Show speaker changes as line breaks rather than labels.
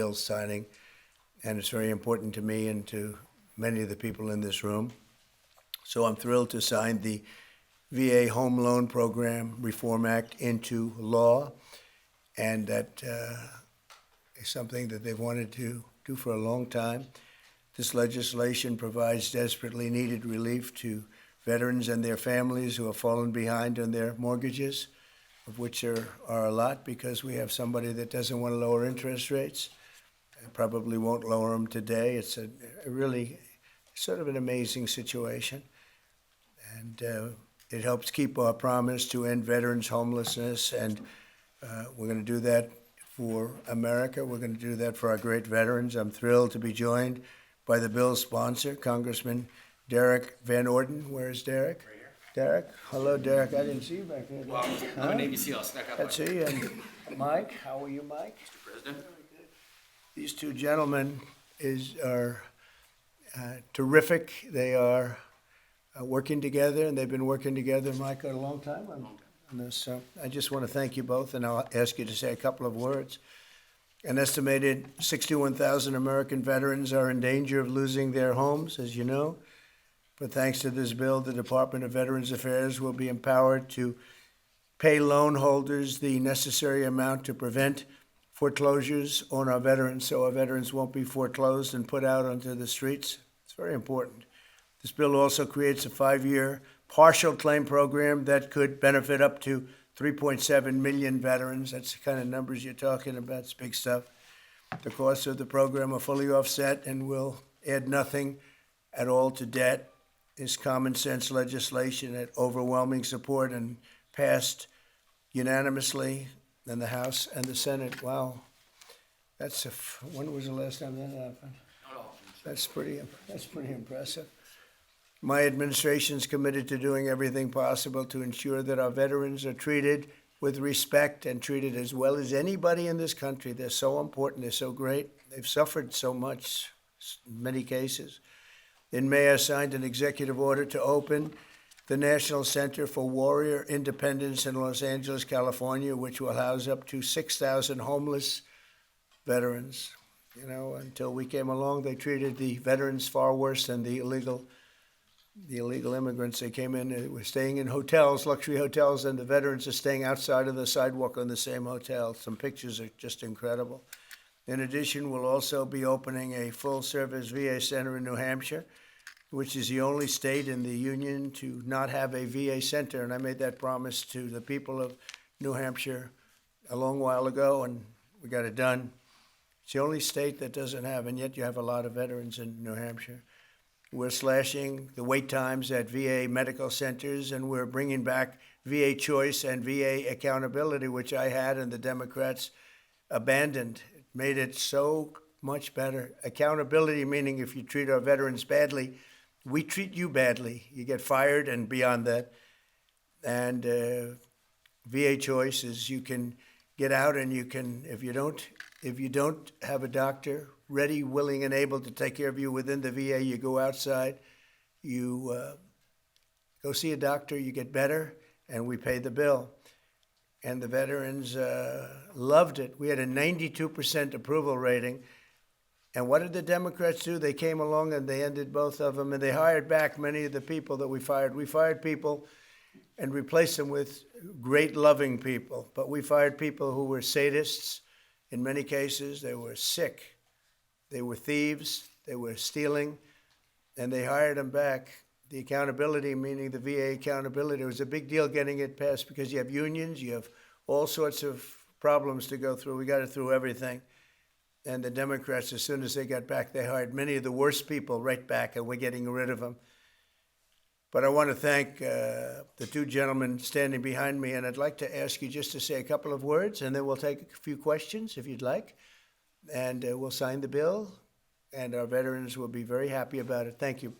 bill signing, and it's very important to me and to many of the people in this room. So I'm thrilled to sign the VA Home Loan Program Reform Act into law, and that is something that they've wanted to do for a long time. This legislation provides desperately needed relief to veterans and their families who have fallen behind on their mortgages, of which there are a lot because we have somebody that doesn't want to lower interest rates and probably won't lower them today. It's a really sort of an amazing situation. And it helps keep our promise to end veterans' homelessness. And we're going to do that for America. We're going to do that for our great veterans. I'm thrilled to be joined by the bill's sponsor, Congressman Derek Van Orden. Where's Derek?
Right here.
Derek? Hello, Derek. I didn't see you back there.
Well, I'm a Navy SEAL. Snuck up.
That's you. And Mike, how are you, Mike?
Mr. President.
These two gentlemen are terrific. They are working together, and they've been working together, Mike, a long time on this. So I just want to thank you both, and I'll ask you to say a couple of words. An estimated 61,000 American veterans are in danger of losing their homes, as you know. But thanks to this bill, the Department of Veterans Affairs will be empowered to pay loan holders the necessary amount to prevent foreclosures on our veterans, so our veterans won't be foreclosed and put out onto the streets. It's very important. This bill also creates a 5-year partial claim program that could benefit up to 3.7 million veterans. That's the kind of numbers you're talking about. It's big stuff. The costs of the program are fully offset and will add nothing at all to debt. This common sense legislation had overwhelming support and passed unanimously in the House and the Senate. Wow. When was the last time that happened? That's pretty impressive. My administration is committed to doing everything possible to ensure that our veterans are treated with respect and treated as well as anybody in this country. They're so important. They're so great. They've suffered so much in many cases. In May, I signed an executive order to open the National Center for Warrior Independence in Los Angeles, California, which will house up to 6,000 homeless veterans. You know, until we came along, they treated the veterans far worse than the illegal immigrants. They came in, they were staying in hotels, luxury hotels, and the veterans are staying outside of the sidewalk on the same hotel. Some pictures are just incredible. In addition, we'll also be opening a full-service VA center in New Hampshire, which is the only state in the union to not have a VA center. And I made that promise to the people of New Hampshire a long while ago, and we got it done. It's the only state that doesn't have, and yet you have a lot of veterans in New Hampshire. We're slashing the wait times at VA medical centers, and we're bringing back VA choice and VA accountability, which I had and the Democrats abandoned. It made it so much better. Accountability, meaning if you treat our veterans badly, we treat you badly. You get fired and beyond that. And VA choice is you can get out and you can, if you don't have a doctor ready, willing, and able to take care of you within the VA, you go outside, you go see a doctor, you get better, and we pay the bill. And the veterans loved it. We had a 92% approval rating. And what did the Democrats do? They came along and they ended both of them, and they hired back many of the people that we fired. We fired people and replaced them with great, loving people. But we fired people who were sadists. In many cases, they were sick. They were thieves. They were stealing. And they hired them back. The accountability, meaning the VA accountability, it was a big deal getting it passed because you have unions, you have all sorts of problems to go through. We got it through everything. And the Democrats, as soon as they got back, they hired many of the worst people right back, and we're getting rid of them. But I want to thank the two gentlemen standing behind me, and I'd like to ask you just to say a couple of words, and then we'll take a few questions if you'd like. And we'll sign the bill, and our veterans will be very happy about it. Thank you.